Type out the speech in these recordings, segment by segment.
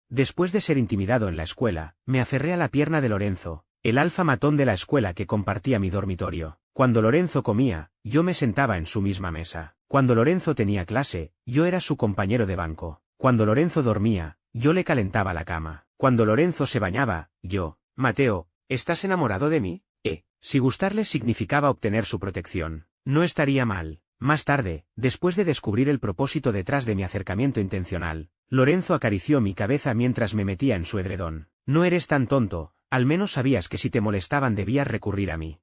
Después de ser intimidado en la escuela, me aferré a la pierna de Lorenzo, el alfa matón de la escuela que compartía mi dormitorio. Cuando Lorenzo comía, yo me sentaba en su misma mesa. Cuando Lorenzo tenía clase, yo era su compañero de banco. Cuando Lorenzo dormía, yo le calentaba la cama. Cuando Lorenzo se bañaba, yo, Mateo, ¿estás enamorado de mí? Si gustarle significaba obtener su protección, no estaría mal. Más tarde, después de descubrir el propósito detrás de mi acercamiento intencional, Lorenzo acarició mi cabeza mientras me metía en su edredón. No eres tan tonto, al menos sabías que si te molestaban debías recurrir a mí.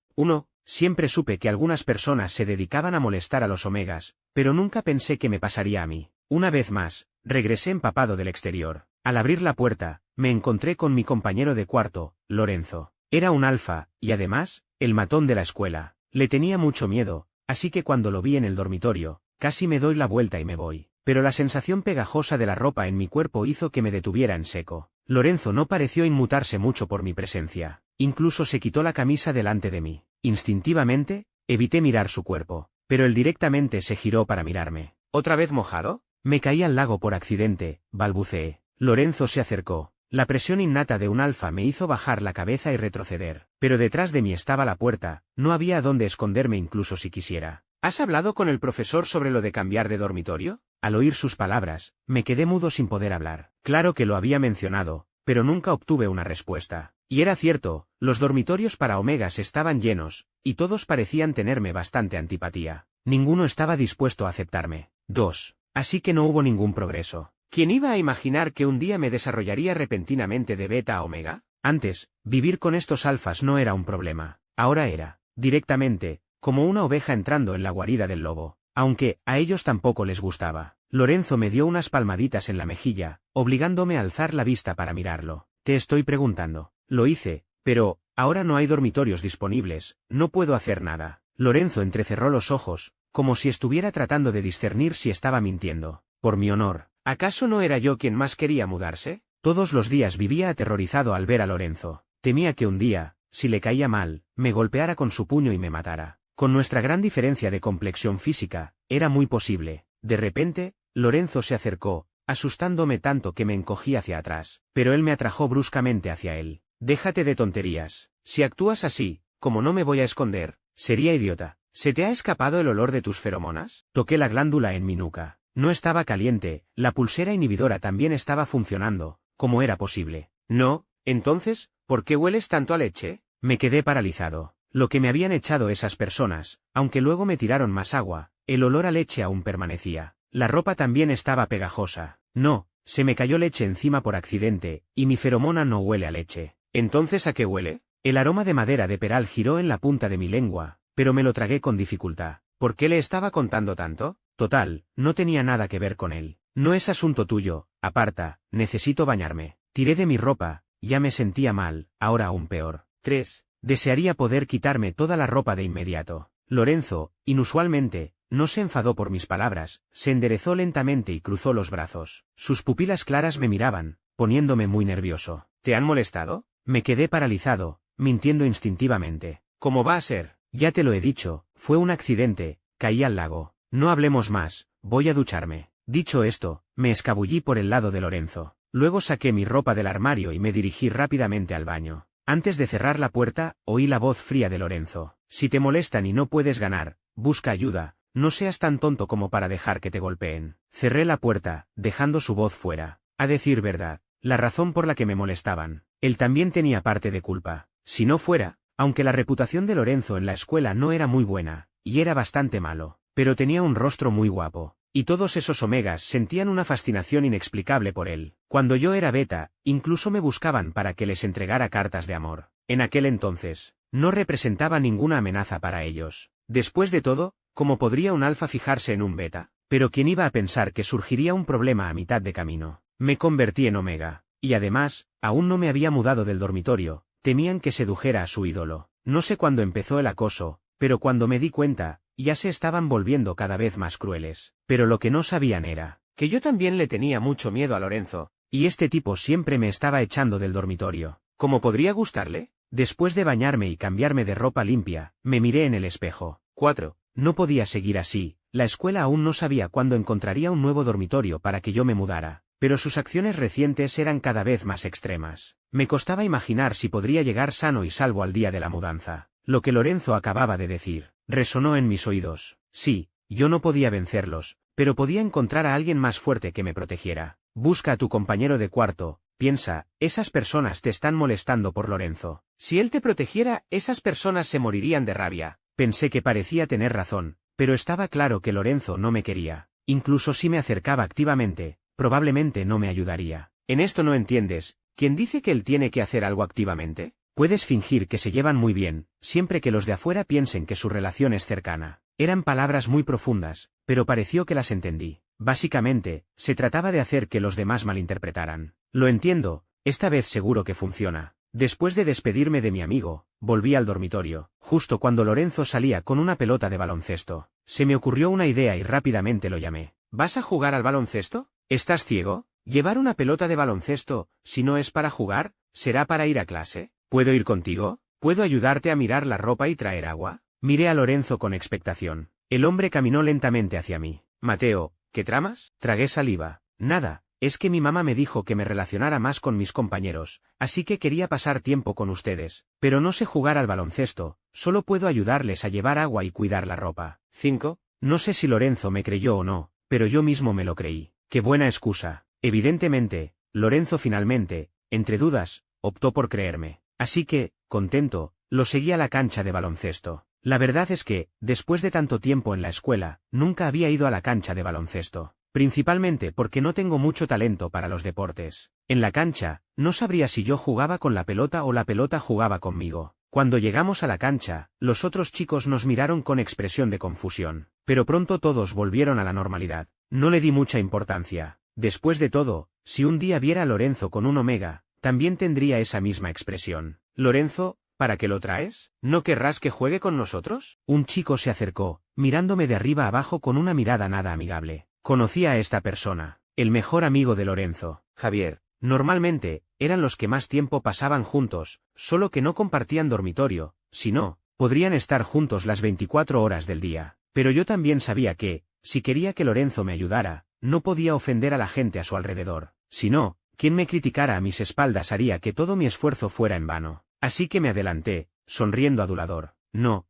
Siempre supe que algunas personas se dedicaban a molestar a los omegas, pero nunca pensé que me pasaría a mí. Una vez más, regresé empapado del exterior. Al abrir la puerta, me encontré con mi compañero de cuarto, Lorenzo. Era un alfa, y además, el matón de la escuela. Le tenía mucho miedo, así que cuando lo vi en el dormitorio, casi me doy la vuelta y me voy. Pero la sensación pegajosa de la ropa en mi cuerpo hizo que me detuviera en seco. Lorenzo no pareció inmutarse mucho por mi presencia. Incluso se quitó la camisa delante de mí. Instintivamente, evité mirar su cuerpo, pero él directamente se giró para mirarme. ¿Otra vez mojado? Me caí al lago por accidente, balbuceé. Lorenzo se acercó. La presión innata de un alfa me hizo bajar la cabeza y retroceder, pero detrás de mí estaba la puerta, no había dónde esconderme incluso si quisiera. ¿Has hablado con el profesor sobre lo de cambiar de dormitorio? Al oír sus palabras, me quedé mudo sin poder hablar. Claro que lo había mencionado, pero nunca obtuve una respuesta. Y era cierto, los dormitorios para omegas estaban llenos, y todos parecían tenerme bastante antipatía. Ninguno estaba dispuesto a aceptarme. 2. Así que no hubo ningún progreso. ¿Quién iba a imaginar que un día me desarrollaría repentinamente de beta a omega? Antes, vivir con estos alfas no era un problema. Ahora era, directamente, como una oveja entrando en la guarida del lobo. Aunque, a ellos tampoco les gustaba. Lorenzo me dio unas palmaditas en la mejilla, obligándome a alzar la vista para mirarlo. Te estoy preguntando. Lo hice, pero, ahora no hay dormitorios disponibles, no puedo hacer nada. Lorenzo entrecerró los ojos, como si estuviera tratando de discernir si estaba mintiendo. Por mi honor. ¿Acaso no era yo quien más quería mudarse? Todos los días vivía aterrorizado al ver a Lorenzo. Temía que un día, si le caía mal, me golpeara con su puño y me matara. Con nuestra gran diferencia de complexión física, era muy posible. De repente, Lorenzo se acercó, asustándome tanto que me encogí hacia atrás, pero él me atrajo bruscamente hacia él. Déjate de tonterías. Si actúas así, como no me voy a esconder, sería idiota. ¿Se te ha escapado el olor de tus feromonas? Toqué la glándula en mi nuca. No estaba caliente, la pulsera inhibidora también estaba funcionando. ¿Cómo era posible? No, entonces, ¿por qué hueles tanto a leche? Me quedé paralizado. Lo que me habían echado esas personas, aunque luego me tiraron más agua, el olor a leche aún permanecía. La ropa también estaba pegajosa. No, se me cayó leche encima por accidente, y mi feromona no huele a leche. ¿Entonces a qué huele? El aroma de madera de peral giró en la punta de mi lengua, pero me lo tragué con dificultad. ¿Por qué le estaba contando tanto? Total, no tenía nada que ver con él. No es asunto tuyo, aparta, necesito bañarme. Tiré de mi ropa, ya me sentía mal, ahora aún peor. 3. Desearía poder quitarme toda la ropa de inmediato. Lorenzo, inusualmente, no se enfadó por mis palabras, se enderezó lentamente y cruzó los brazos. Sus pupilas claras me miraban, poniéndome muy nervioso. ¿Te han molestado? Me quedé paralizado, mintiendo instintivamente. ¿Cómo va a ser? Ya te lo he dicho, fue un accidente, caí al lago. No hablemos más, voy a ducharme. Dicho esto, me escabullí por el lado de Lorenzo. Luego saqué mi ropa del armario y me dirigí rápidamente al baño. Antes de cerrar la puerta, oí la voz fría de Lorenzo. Si te molestan y no puedes ganar, busca ayuda, no seas tan tonto como para dejar que te golpeen. Cerré la puerta, dejando su voz fuera. A decir verdad, la razón por la que me molestaban, él también tenía parte de culpa. Si no fuera, aunque la reputación de Lorenzo en la escuela no era muy buena, y era bastante malo, pero tenía un rostro muy guapo, y todos esos omegas sentían una fascinación inexplicable por él. Cuando yo era beta, incluso me buscaban para que les entregara cartas de amor. En aquel entonces, no representaba ninguna amenaza para ellos. Después de todo, ¿cómo podría un alfa fijarse en un beta? Pero ¿quién iba a pensar que surgiría un problema a mitad de camino? Me convertí en omega, y además, aún no me había mudado del dormitorio, temían que sedujera a su ídolo. No sé cuándo empezó el acoso, pero cuando me di cuenta, ya se estaban volviendo cada vez más crueles. Pero lo que no sabían era que yo también le tenía mucho miedo a Lorenzo. Y este tipo siempre me estaba echando del dormitorio. ¿Cómo podría gustarle? Después de bañarme y cambiarme de ropa limpia, me miré en el espejo. 4. No podía seguir así, la escuela aún no sabía cuándo encontraría un nuevo dormitorio para que yo me mudara. pero sus acciones recientes eran cada vez más extremas. Me costaba imaginar si podría llegar sano y salvo al día de la mudanza. Lo que Lorenzo acababa de decir resonó en mis oídos. Sí, yo no podía vencerlos, pero podía encontrar a alguien más fuerte que me protegiera. Busca a tu compañero de cuarto, piensa, esas personas te están molestando por Lorenzo. Si él te protegiera, esas personas se morirían de rabia. Pensé que parecía tener razón, pero estaba claro que Lorenzo no me quería. Incluso si me acercaba activamente, probablemente no me ayudaría. En esto no entiendes, ¿quién dice que él tiene que hacer algo activamente? Puedes fingir que se llevan muy bien, siempre que los de afuera piensen que su relación es cercana. Eran palabras muy profundas, pero pareció que las entendí. Básicamente, se trataba de hacer que los demás malinterpretaran. Lo entiendo, esta vez seguro que funciona. Después de despedirme de mi amigo, volví al dormitorio, justo cuando Lorenzo salía con una pelota de baloncesto. Se me ocurrió una idea y rápidamente lo llamé. ¿Vas a jugar al baloncesto? ¿Estás ciego? Llevar una pelota de baloncesto, si no es para jugar, ¿será para ir a clase? ¿Puedo ir contigo? ¿Puedo ayudarte a mirar la ropa y traer agua? Miré a Lorenzo con expectación. El hombre caminó lentamente hacia mí. Mateo, ¿qué tramas? Tragué saliva. Nada, es que mi mamá me dijo que me relacionara más con mis compañeros, así que quería pasar tiempo con ustedes. Pero no sé jugar al baloncesto, solo puedo ayudarles a llevar agua y cuidar la ropa. 5. No sé si Lorenzo me creyó o no, pero yo mismo me lo creí. Qué buena excusa. Evidentemente, Lorenzo finalmente, entre dudas, optó por creerme. Así que, contento, lo seguí a la cancha de baloncesto. La verdad es que, después de tanto tiempo en la escuela, nunca había ido a la cancha de baloncesto. Principalmente porque no tengo mucho talento para los deportes. En la cancha, no sabría si yo jugaba con la pelota o la pelota jugaba conmigo. Cuando llegamos a la cancha, los otros chicos nos miraron con expresión de confusión. Pero pronto todos volvieron a la normalidad. No le di mucha importancia. Después de todo, si un día viera a Lorenzo con un Omega, también tendría esa misma expresión. Lorenzo, ¿para qué lo traes? ¿No querrás que juegue con nosotros? Un chico se acercó, mirándome de arriba abajo con una mirada nada amigable. Conocía a esta persona, el mejor amigo de Lorenzo, Javier. Normalmente, eran los que más tiempo pasaban juntos, solo que no compartían dormitorio, si no, podrían estar juntos las 24 horas del día. Pero yo también sabía que, si quería que Lorenzo me ayudara, no podía ofender a la gente a su alrededor. Si no, quien me criticara a mis espaldas haría que todo mi esfuerzo fuera en vano. Así que me adelanté, sonriendo adulador. No,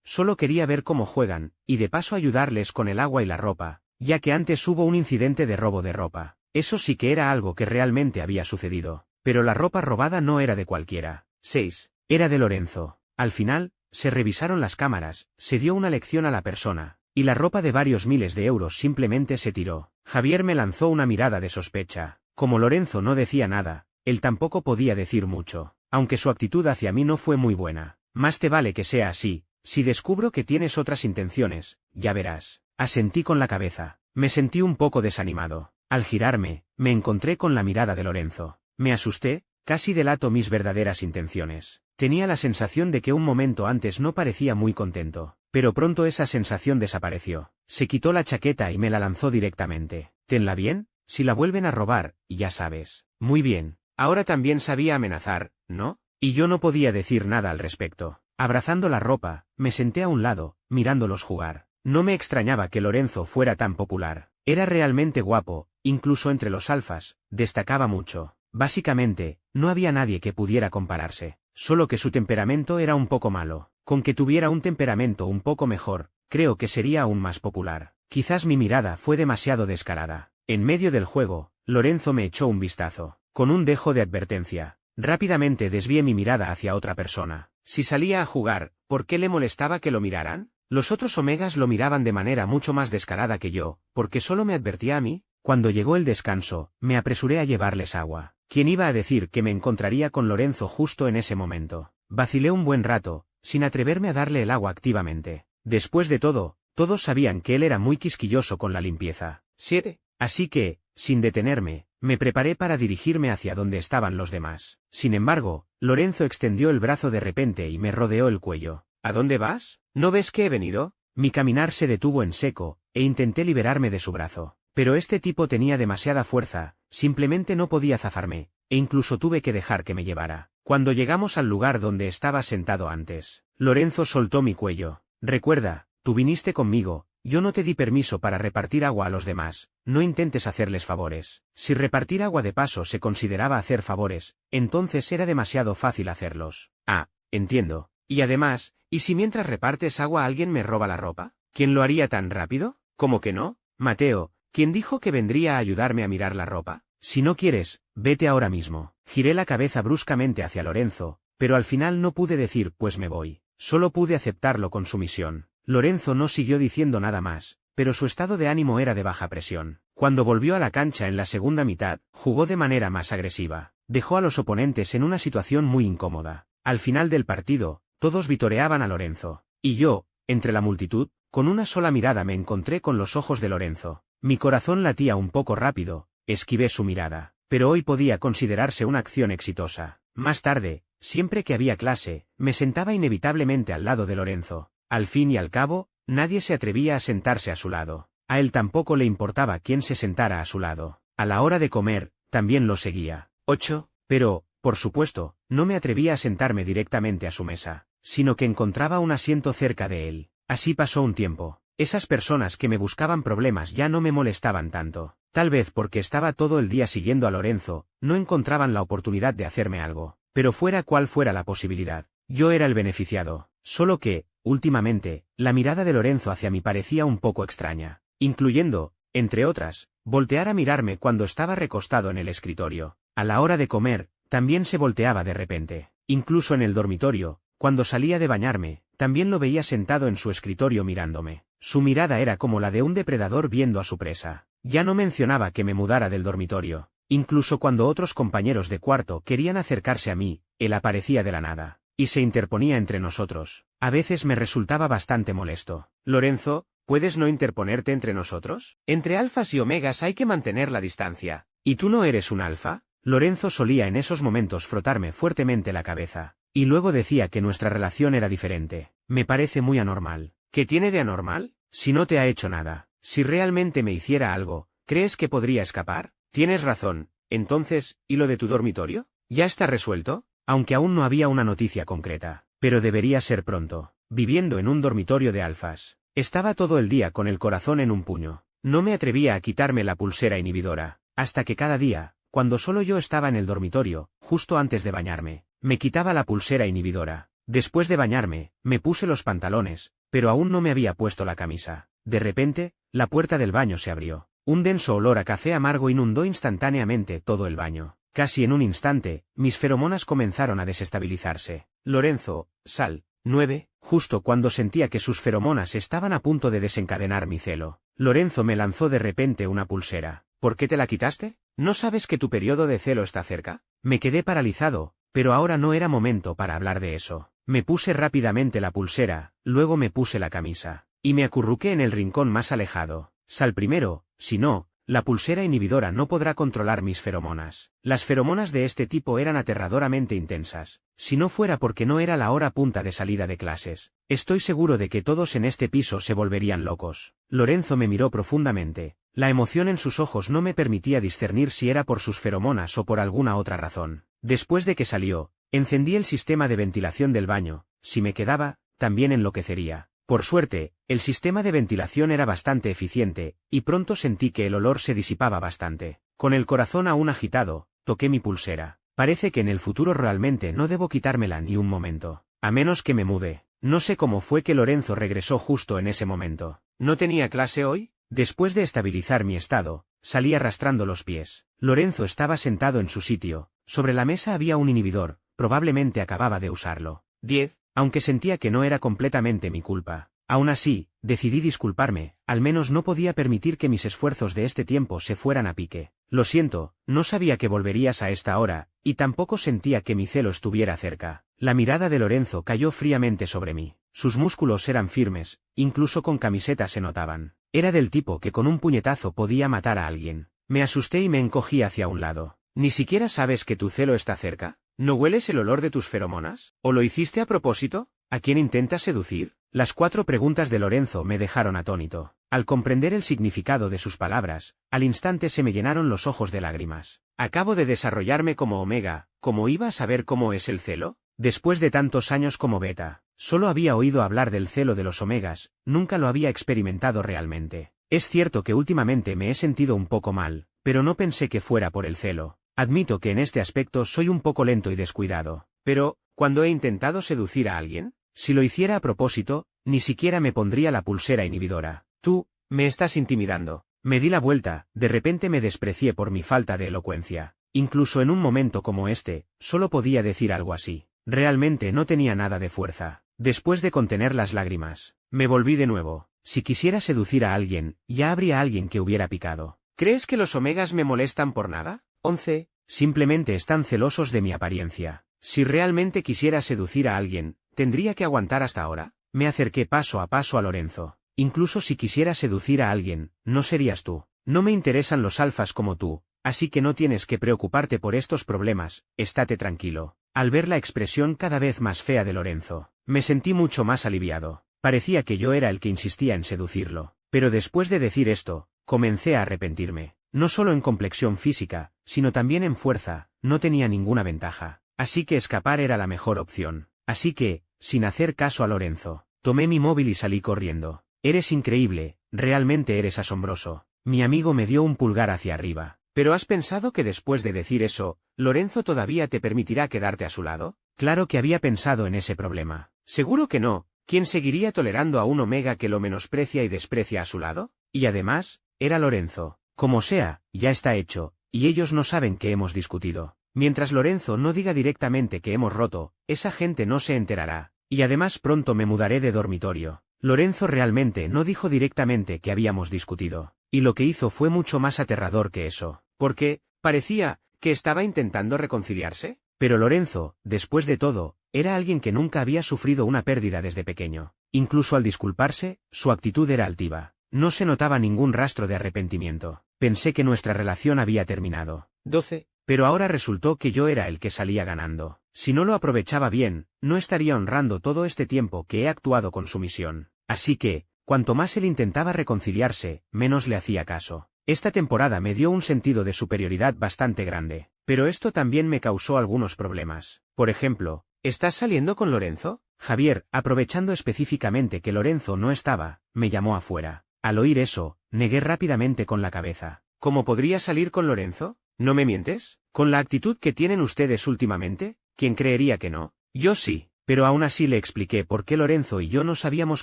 solo quería ver cómo juegan, y de paso ayudarles con el agua y la ropa, ya que antes hubo un incidente de robo de ropa. Eso sí que era algo que realmente había sucedido. Pero la ropa robada no era de cualquiera. 6. Era de Lorenzo. Al final, se revisaron las cámaras, se dio una lección a la persona, y la ropa de varios miles de euros simplemente se tiró. Javier me lanzó una mirada de sospecha. Como Lorenzo no decía nada, él tampoco podía decir mucho, aunque su actitud hacia mí no fue muy buena. Más te vale que sea así, si descubro que tienes otras intenciones, ya verás. Asentí con la cabeza. Me sentí un poco desanimado. Al girarme, me encontré con la mirada de Lorenzo. Me asusté, casi delato mis verdaderas intenciones. Tenía la sensación de que un momento antes no parecía muy contento, pero pronto esa sensación desapareció. Se quitó la chaqueta y me la lanzó directamente. ¿Tenla bien? Si la vuelven a robar, ya sabes. Muy bien. Ahora también sabía amenazar, ¿no? Y yo no podía decir nada al respecto. Abrazando la ropa, me senté a un lado, mirándolos jugar. No me extrañaba que Lorenzo fuera tan popular. Era realmente guapo, incluso entre los alfas, destacaba mucho. Básicamente, no había nadie que pudiera compararse. Solo que su temperamento era un poco malo. Con que tuviera un temperamento un poco mejor, creo que sería aún más popular. Quizás mi mirada fue demasiado descarada. En medio del juego, Lorenzo me echó un vistazo, con un dejo de advertencia. Rápidamente desvié mi mirada hacia otra persona. Si salía a jugar, ¿por qué le molestaba que lo miraran? Los otros Omegas lo miraban de manera mucho más descarada que yo, porque solo me advertía a mí. Cuando llegó el descanso, me apresuré a llevarles agua. ¿Quién iba a decir que me encontraría con Lorenzo justo en ese momento? Vacilé un buen rato, sin atreverme a darle el agua activamente. Después de todo, todos sabían que él era muy quisquilloso con la limpieza. 7. Así que, sin detenerme, me preparé para dirigirme hacia donde estaban los demás. Sin embargo, Lorenzo extendió el brazo de repente y me rodeó el cuello. ¿A dónde vas? ¿No ves que he venido? Mi caminar se detuvo en seco, e intenté liberarme de su brazo. Pero este tipo tenía demasiada fuerza, simplemente no podía zafarme, e incluso tuve que dejar que me llevara. Cuando llegamos al lugar donde estaba sentado antes, Lorenzo soltó mi cuello. Recuerda, tú viniste conmigo, yo no te di permiso para repartir agua a los demás, no intentes hacerles favores. Si repartir agua de paso se consideraba hacer favores, entonces era demasiado fácil hacerlos. Ah, entiendo. Y además, ¿y si mientras repartes agua alguien me roba la ropa? ¿Quién lo haría tan rápido? ¿Cómo que no? Mateo, ¿quién dijo que vendría a ayudarme a mirar la ropa? Si no quieres, vete ahora mismo. Giré la cabeza bruscamente hacia Lorenzo, pero al final no pude decir pues me voy. Solo pude aceptarlo con sumisión. Lorenzo no siguió diciendo nada más, pero su estado de ánimo era de baja presión. Cuando volvió a la cancha en la segunda mitad, jugó de manera más agresiva. Dejó a los oponentes en una situación muy incómoda. Al final del partido, todos vitoreaban a Lorenzo. Y yo, entre la multitud, con una sola mirada me encontré con los ojos de Lorenzo. Mi corazón latía un poco rápido, esquivé su mirada. Pero hoy podía considerarse una acción exitosa. Más tarde, siempre que había clase, me sentaba inevitablemente al lado de Lorenzo. Al fin y al cabo, nadie se atrevía a sentarse a su lado. A él tampoco le importaba quién se sentara a su lado. A la hora de comer, también lo seguía. 8. Pero, por supuesto, no me atrevía a sentarme directamente a su mesa, sino que encontraba un asiento cerca de él. Así pasó un tiempo. Esas personas que me buscaban problemas ya no me molestaban tanto. Tal vez porque estaba todo el día siguiendo a Lorenzo, no encontraban la oportunidad de hacerme algo. Pero fuera cual fuera la posibilidad, yo era el beneficiado. Solo que, últimamente, la mirada de Lorenzo hacia mí parecía un poco extraña, incluyendo, entre otras, voltear a mirarme cuando estaba recostado en el escritorio. A la hora de comer, también se volteaba de repente. Incluso en el dormitorio, cuando salía de bañarme, también lo veía sentado en su escritorio mirándome. Su mirada era como la de un depredador viendo a su presa. Ya no mencionaba que me mudara del dormitorio. Incluso cuando otros compañeros de cuarto querían acercarse a mí, él aparecía de la nada, y se interponía entre nosotros. A veces me resultaba bastante molesto. Lorenzo, ¿puedes no interponerte entre nosotros? Entre alfas y omegas hay que mantener la distancia. ¿Y tú no eres un alfa? Lorenzo solía en esos momentos frotarme fuertemente la cabeza, y luego decía que nuestra relación era diferente. Me parece muy anormal. ¿Qué tiene de anormal? Si no te ha hecho nada. Si realmente me hiciera algo, ¿crees que podría escapar? Tienes razón. Entonces, ¿y lo de tu dormitorio? ¿Ya está resuelto? Aunque aún no había una noticia concreta. Pero debería ser pronto. Viviendo en un dormitorio de alfas. Estaba todo el día con el corazón en un puño. No me atrevía a quitarme la pulsera inhibidora, hasta que cada día, cuando solo yo estaba en el dormitorio, justo antes de bañarme, me quitaba la pulsera inhibidora. Después de bañarme, me puse los pantalones, pero aún no me había puesto la camisa. De repente, la puerta del baño se abrió. Un denso olor a café amargo inundó instantáneamente todo el baño. Casi en un instante, mis feromonas comenzaron a desestabilizarse. Lorenzo, sal. 9. Justo cuando sentía que sus feromonas estaban a punto de desencadenar mi celo, Lorenzo me lanzó de repente una pulsera. ¿Por qué te la quitaste? ¿No sabes que tu periodo de celo está cerca? Me quedé paralizado, pero ahora no era momento para hablar de eso. Me puse rápidamente la pulsera, luego me puse la camisa, y me acurruqué en el rincón más alejado. Sal primero, si no, la pulsera inhibidora no podrá controlar mis feromonas. Las feromonas de este tipo eran aterradoramente intensas. Si no fuera porque no era la hora punta de salida de clases, estoy seguro de que todos en este piso se volverían locos. Lorenzo me miró profundamente. La emoción en sus ojos no me permitía discernir si era por sus feromonas o por alguna otra razón. Después de que salió, encendí el sistema de ventilación del baño. Si me quedaba, también enloquecería. Por suerte, el sistema de ventilación era bastante eficiente, y pronto sentí que el olor se disipaba bastante. Con el corazón aún agitado, toqué mi pulsera. Parece que en el futuro realmente no debo quitármela ni un momento. A menos que me mude. No sé cómo fue que Lorenzo regresó justo en ese momento. ¿No tenía clase hoy? Después de estabilizar mi estado, salí arrastrando los pies. Lorenzo estaba sentado en su sitio. Sobre la mesa había un inhibidor, probablemente acababa de usarlo. 10. Aunque sentía que no era completamente mi culpa. Aún así, decidí disculparme, al menos no podía permitir que mis esfuerzos de este tiempo se fueran a pique. Lo siento, no sabía que volverías a esta hora, y tampoco sentía que mi celo estuviera cerca. La mirada de Lorenzo cayó fríamente sobre mí. Sus músculos eran firmes, incluso con camiseta se notaban. Era del tipo que con un puñetazo podía matar a alguien. Me asusté y me encogí hacia un lado. ¿Ni siquiera sabes que tu celo está cerca? ¿No hueles el olor de tus feromonas? ¿O lo hiciste a propósito? ¿A quién intentas seducir? Las 4 preguntas de Lorenzo me dejaron atónito. Al comprender el significado de sus palabras, al instante se me llenaron los ojos de lágrimas. Acabo de desarrollarme como omega, ¿cómo iba a saber cómo es el celo? Después de tantos años como beta, Solo había oído hablar del celo de los omegas, nunca lo había experimentado realmente. Es cierto que últimamente me he sentido un poco mal, pero no pensé que fuera por el celo. Admito que en este aspecto soy un poco lento y descuidado. Pero, ¿cuando he intentado seducir a alguien? Si lo hiciera a propósito, ni siquiera me pondría la pulsera inhibidora. Tú, me estás intimidando. Me di la vuelta, de repente me desprecié por mi falta de elocuencia. Incluso en un momento como este, solo podía decir algo así. Realmente no tenía nada de fuerza. Después de contener las lágrimas, me volví de nuevo. Si quisiera seducir a alguien, ya habría alguien que hubiera picado. ¿Crees que los omegas me molestan por nada? 11. Simplemente están celosos de mi apariencia. Si realmente quisiera seducir a alguien, ¿tendría que aguantar hasta ahora? Me acerqué paso a paso a Lorenzo. Incluso si quisiera seducir a alguien, no serías tú. No me interesan los alfas como tú, así que no tienes que preocuparte por estos problemas, estate tranquilo. Al ver la expresión cada vez más fea de Lorenzo, me sentí mucho más aliviado. Parecía que yo era el que insistía en seducirlo. Pero después de decir esto, comencé a arrepentirme. No solo en complexión física, sino también en fuerza, no tenía ninguna ventaja. Así que escapar era la mejor opción. Así que, sin hacer caso a Lorenzo, tomé mi móvil y salí corriendo. Eres increíble, realmente eres asombroso. Mi amigo me dio un pulgar hacia arriba. ¿Pero has pensado que después de decir eso, Lorenzo todavía te permitirá quedarte a su lado? Claro que había pensado en ese problema. Seguro que no. ¿Quién seguiría tolerando a un omega que lo menosprecia y desprecia a su lado? Y además, era Lorenzo. Como sea, ya está hecho, y ellos no saben que hemos discutido. Mientras Lorenzo no diga directamente que hemos roto, esa gente no se enterará, y además pronto me mudaré de dormitorio. Lorenzo realmente no dijo directamente que habíamos discutido, y lo que hizo fue mucho más aterrador que eso. Porque, parecía, que estaba intentando reconciliarse. Pero Lorenzo, después de todo, era alguien que nunca había sufrido una pérdida desde pequeño. Incluso al disculparse, su actitud era altiva. No se notaba ningún rastro de arrepentimiento. Pensé que nuestra relación había terminado. 12. Pero ahora resultó que yo era el que salía ganando. Si no lo aprovechaba bien, no estaría honrando todo este tiempo que he actuado con sumisión. Así que, cuanto más él intentaba reconciliarse, menos le hacía caso. Esta temporada me dio un sentido de superioridad bastante grande. Pero esto también me causó algunos problemas. Por ejemplo, ¿estás saliendo con Lorenzo? Javier, aprovechando específicamente que Lorenzo no estaba, me llamó afuera. Al oír eso, negué rápidamente con la cabeza. ¿Cómo podría salir con Lorenzo? ¿No me mientes? ¿Con la actitud que tienen ustedes últimamente? ¿Quién creería que no? Yo sí. Pero aún así le expliqué por qué Lorenzo y yo nos habíamos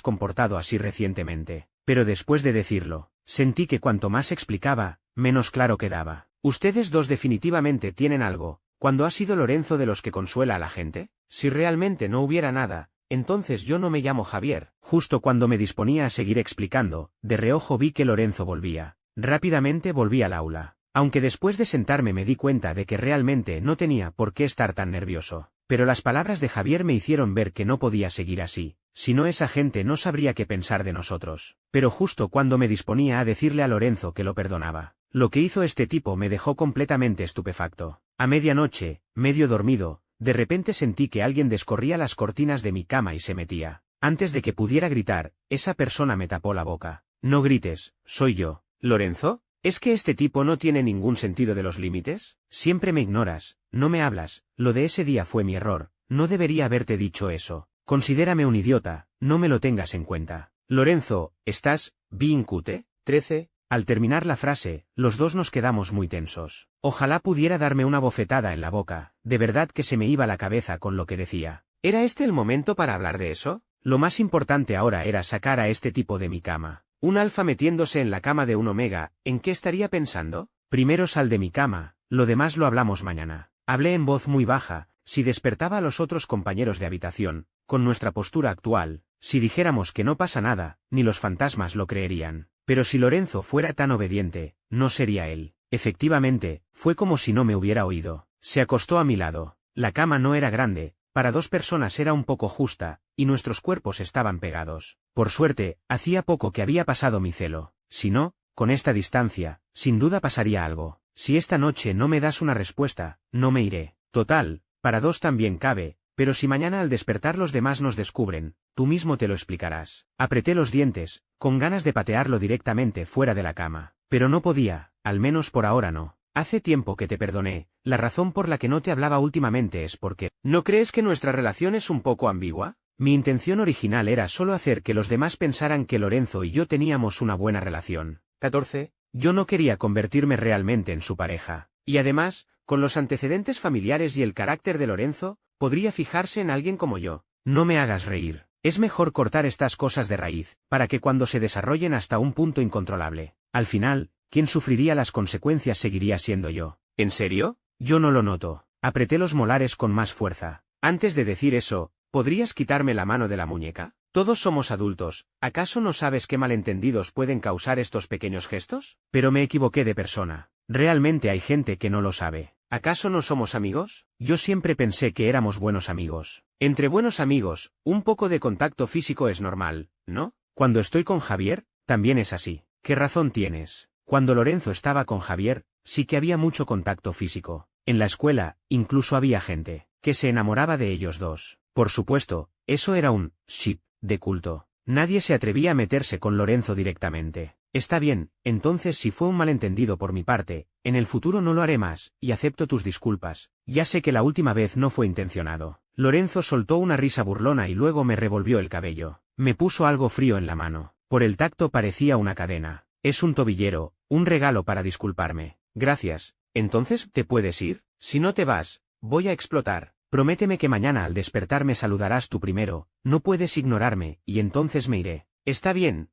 comportado así recientemente. Pero después de decirlo, sentí que cuanto más explicaba, menos claro quedaba. Ustedes dos definitivamente tienen algo. ¿Cuándo ha sido Lorenzo de los que consuela a la gente? Si realmente no hubiera nada, entonces yo no me llamo Javier. Justo cuando me disponía a seguir explicando, de reojo vi que Lorenzo volvía. Rápidamente volví al aula. Aunque después de sentarme me di cuenta de que realmente no tenía por qué estar tan nervioso. Pero las palabras de Javier me hicieron ver que no podía seguir así. Si no, esa gente no sabría qué pensar de nosotros. Pero justo cuando me disponía a decirle a Lorenzo que lo perdonaba, lo que hizo este tipo me dejó completamente estupefacto. A medianoche, medio dormido, de repente sentí que alguien descorría las cortinas de mi cama y se metía. Antes de que pudiera gritar, esa persona me tapó la boca. No grites, soy yo. ¿Lorenzo? ¿Es que este tipo no tiene ningún sentido de los límites? Siempre me ignoras, no me hablas, lo de ese día fue mi error, no debería haberte dicho eso. Considérame un idiota, no me lo tengas en cuenta. Lorenzo, ¿estás bien cute? 13. Al terminar la frase, los dos nos quedamos muy tensos. Ojalá pudiera darme una bofetada en la boca, de verdad que se me iba la cabeza con lo que decía. ¿Era este el momento para hablar de eso? Lo más importante ahora era sacar a este tipo de mi cama. Un alfa metiéndose en la cama de un omega, ¿en qué estaría pensando? Primero sal de mi cama, lo demás lo hablamos mañana. Hablé en voz muy baja, si despertaba a los otros compañeros de habitación, con nuestra postura actual, si dijéramos que no pasa nada, ni los fantasmas lo creerían. Pero si Lorenzo fuera tan obediente, no sería él. Efectivamente, fue como si no me hubiera oído. Se acostó a mi lado. La cama no era grande, para dos personas era un poco justa, y nuestros cuerpos estaban pegados. Por suerte, hacía poco que había pasado mi celo. Si no, con esta distancia, sin duda pasaría algo. Si esta noche no me das una respuesta, no me iré. Total, para dos también cabe, pero si mañana al despertar los demás nos descubren, tú mismo te lo explicarás. Apreté los dientes, con ganas de patearlo directamente fuera de la cama. Pero no podía, al menos por ahora no. Hace tiempo que te perdoné, la razón por la que no te hablaba últimamente es porque... ¿No crees que nuestra relación es un poco ambigua? Mi intención original era solo hacer que los demás pensaran que Lorenzo y yo teníamos una buena relación. 14. Yo no quería convertirme realmente en su pareja. Y además, con los antecedentes familiares y el carácter de Lorenzo, podría fijarse en alguien como yo. No me hagas reír. Es mejor cortar estas cosas de raíz, para que cuando se desarrollen hasta un punto incontrolable, al final, quien sufriría las consecuencias seguiría siendo yo. ¿En serio? Yo no lo noto. Apreté los molares con más fuerza. Antes de decir eso, ¿podrías quitarme la mano de la muñeca? Todos somos adultos, ¿acaso no sabes qué malentendidos pueden causar estos pequeños gestos? Pero me equivoqué de persona. Realmente hay gente que no lo sabe. ¿Acaso no somos amigos? Yo siempre pensé que éramos buenos amigos. Entre buenos amigos, un poco de contacto físico es normal, ¿no? Cuando estoy con Javier, también es así. ¿Qué razón tienes? Cuando Lorenzo estaba con Javier, sí que había mucho contacto físico. En la escuela, incluso había gente que se enamoraba de ellos dos. Por supuesto, eso era un ship de culto. Nadie se atrevía a meterse con Lorenzo directamente. Está bien, entonces si fue un malentendido por mi parte, en el futuro no lo haré más, y acepto tus disculpas. Ya sé que la última vez no fue intencionado. Lorenzo soltó una risa burlona y luego me revolvió el cabello. Me puso algo frío en la mano. Por el tacto parecía una cadena. Es un tobillero, un regalo para disculparme. Gracias. ¿Entonces te puedes ir? Si no te vas, voy a explotar. Prométeme que mañana al despertar me saludarás tú primero, no puedes ignorarme, y entonces me iré. Está bien,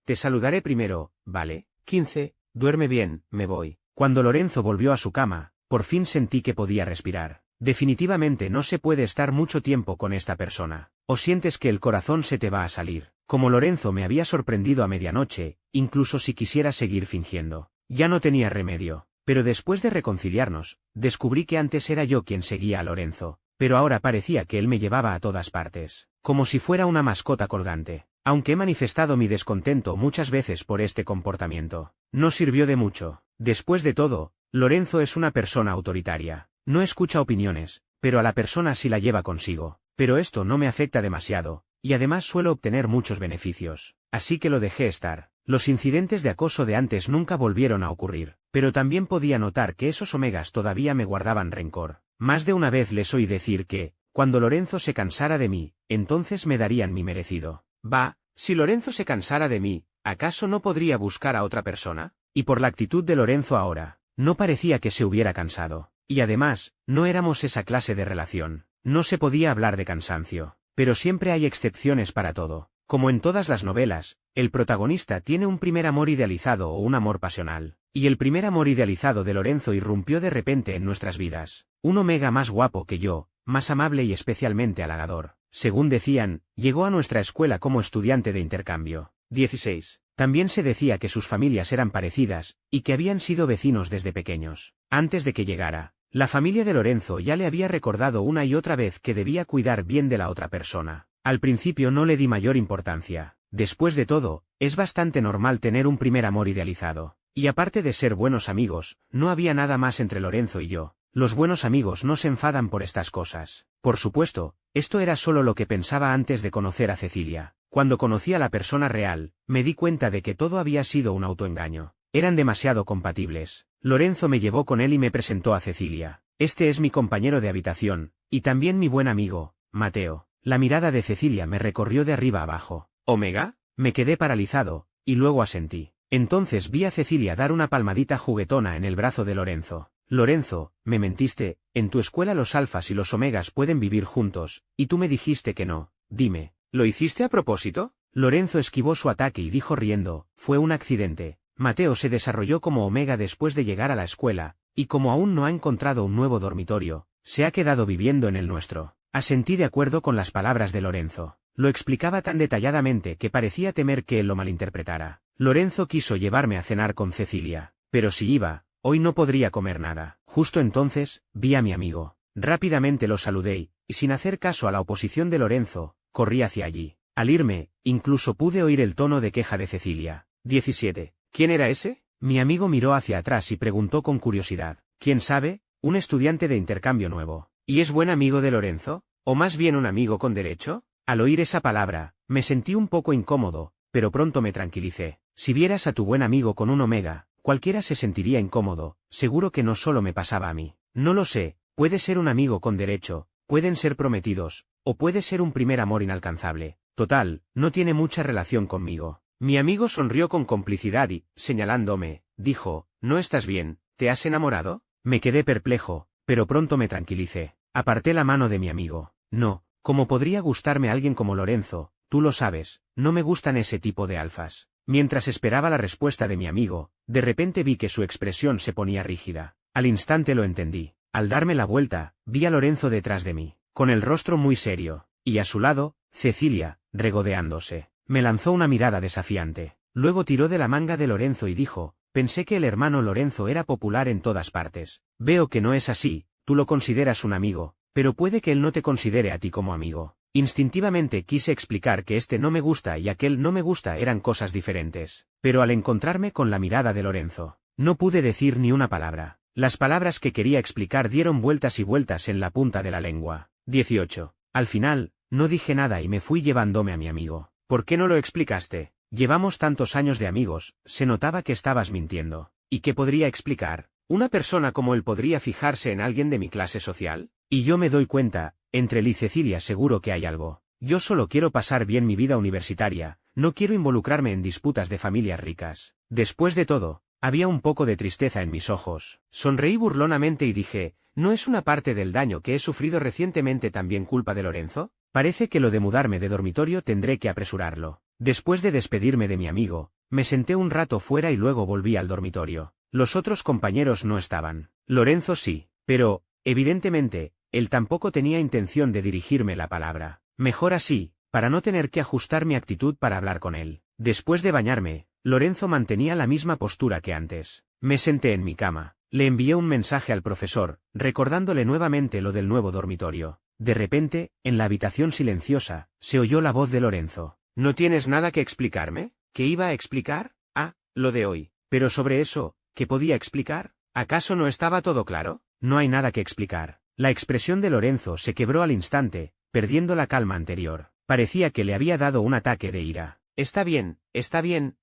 te saludaré primero, ¿vale? 15. Duerme bien, me voy. Cuando Lorenzo volvió a su cama, por fin sentí que podía respirar. Definitivamente no se puede estar mucho tiempo con esta persona. O sientes que el corazón se te va a salir. Como Lorenzo me había sorprendido a medianoche, incluso si quisiera seguir fingiendo, ya no tenía remedio. Pero después de reconciliarnos, descubrí que antes era yo quien seguía a Lorenzo, pero ahora parecía que él me llevaba a todas partes, como si fuera una mascota colgante. Aunque he manifestado mi descontento muchas veces por este comportamiento, no sirvió de mucho. Después de todo, Lorenzo es una persona autoritaria. No escucha opiniones, pero a la persona sí la lleva consigo. Pero esto no me afecta demasiado, y además suelo obtener muchos beneficios. Así que lo dejé estar. Los incidentes de acoso de antes nunca volvieron a ocurrir, pero también podía notar que esos omegas todavía me guardaban rencor. Más de una vez les oí decir que, cuando Lorenzo se cansara de mí, entonces me darían mi merecido. Va, si Lorenzo se cansara de mí, ¿acaso no podría buscar a otra persona? Y por la actitud de Lorenzo ahora, no parecía que se hubiera cansado. Y además, no éramos esa clase de relación. No se podía hablar de cansancio. Pero siempre hay excepciones para todo. Como en todas las novelas, el protagonista tiene un primer amor idealizado o un amor pasional. Y el primer amor idealizado de Lorenzo irrumpió de repente en nuestras vidas. Un omega más guapo que yo, más amable y especialmente halagador. Según decían, llegó a nuestra escuela como estudiante de intercambio. 16. También se decía que sus familias eran parecidas, y que habían sido vecinos desde pequeños. Antes de que llegara, la familia de Lorenzo ya le había recordado una y otra vez que debía cuidar bien de la otra persona. Al principio no le di mayor importancia. Después de todo, es bastante normal tener un primer amor idealizado. Y aparte de ser buenos amigos, no había nada más entre Lorenzo y yo. Los buenos amigos no se enfadan por estas cosas. Por supuesto, esto era solo lo que pensaba antes de conocer a Cecilia. Cuando conocí a la persona real, me di cuenta de que todo había sido un autoengaño. Eran demasiado compatibles. Lorenzo me llevó con él y me presentó a Cecilia. Este es mi compañero de habitación, y también mi buen amigo, Mateo. La mirada de Cecilia me recorrió de arriba abajo. ¿Omega? Me quedé paralizado, y luego asentí. Entonces vi a Cecilia dar una palmadita juguetona en el brazo de Lorenzo. Lorenzo, me mentiste, en tu escuela los alfas y los omegas pueden vivir juntos, y tú me dijiste que no. Dime, ¿lo hiciste a propósito? Lorenzo esquivó su ataque y dijo riendo, fue un accidente. Mateo se desarrolló como omega después de llegar a la escuela, y como aún no ha encontrado un nuevo dormitorio, se ha quedado viviendo en el nuestro. Asentí de acuerdo con las palabras de Lorenzo. Lo explicaba tan detalladamente que parecía temer que él lo malinterpretara. Lorenzo quiso llevarme a cenar con Cecilia, pero si iba, hoy no podría comer nada. Justo entonces, vi a mi amigo. Rápidamente lo saludé, y sin hacer caso a la oposición de Lorenzo, corrí hacia allí. Al irme, incluso pude oír el tono de queja de Cecilia. 17. ¿Quién era ese? Mi amigo miró hacia atrás y preguntó con curiosidad. ¿Quién sabe? Un estudiante de intercambio nuevo. ¿Y es buen amigo de Lorenzo? ¿O más bien un amigo con derecho? Al oír esa palabra, me sentí un poco incómodo, pero pronto me tranquilicé. Si vieras a tu buen amigo con un omega, cualquiera se sentiría incómodo, seguro que no solo me pasaba a mí. No lo sé, puede ser un amigo con derecho, pueden ser prometidos, o puede ser un primer amor inalcanzable. Total, no tiene mucha relación conmigo. Mi amigo sonrió con complicidad y, señalándome, dijo, ¿no estás bien? ¿Te has enamorado? Me quedé perplejo, pero pronto me tranquilicé. Aparté la mano de mi amigo. No, ¿cómo podría gustarme alguien como Lorenzo? Tú lo sabes, no me gustan ese tipo de alfas. Mientras esperaba la respuesta de mi amigo, de repente vi que su expresión se ponía rígida. Al instante lo entendí. Al darme la vuelta, vi a Lorenzo detrás de mí, con el rostro muy serio, y a su lado, Cecilia, regodeándose. Me lanzó una mirada desafiante. Luego tiró de la manga de Lorenzo y dijo, pensé que el hermano Lorenzo era popular en todas partes. Veo que no es así, tú lo consideras un amigo, pero puede que él no te considere a ti como amigo. Instintivamente quise explicar que este no me gusta y aquel no me gusta eran cosas diferentes, pero al encontrarme con la mirada de Lorenzo, no pude decir ni una palabra. Las palabras que quería explicar dieron vueltas y vueltas en la punta de la lengua. 18. Al final, no dije nada y me fui llevándome a mi amigo. ¿Por qué no lo explicaste? Llevamos tantos años de amigos, se notaba que estabas mintiendo. ¿Y qué podría explicar? ¿Una persona como él podría fijarse en alguien de mi clase social? Y yo me doy cuenta, entre él y Cecilia seguro que hay algo. Yo solo quiero pasar bien mi vida universitaria, no quiero involucrarme en disputas de familias ricas. Después de todo, había un poco de tristeza en mis ojos. Sonreí burlonamente y dije, ¿no es una parte del daño que he sufrido recientemente también culpa de Lorenzo? Parece que lo de mudarme de dormitorio tendré que apresurarlo. Después de despedirme de mi amigo, me senté un rato fuera y luego volví al dormitorio. Los otros compañeros no estaban. Lorenzo sí, pero, evidentemente, él tampoco tenía intención de dirigirme la palabra. Mejor así, para no tener que ajustar mi actitud para hablar con él. Después de bañarme, Lorenzo mantenía la misma postura que antes. Me senté en mi cama, le envié un mensaje al profesor, recordándole nuevamente lo del nuevo dormitorio. De repente, en la habitación silenciosa, se oyó la voz de Lorenzo. ¿No tienes nada que explicarme? ¿Qué iba a explicar? Ah, lo de hoy. Pero sobre eso, ¿qué podía explicar? ¿Acaso no estaba todo claro? No hay nada que explicar. La expresión de Lorenzo se quebró al instante, perdiendo la calma anterior. Parecía que le había dado un ataque de ira. Está bien,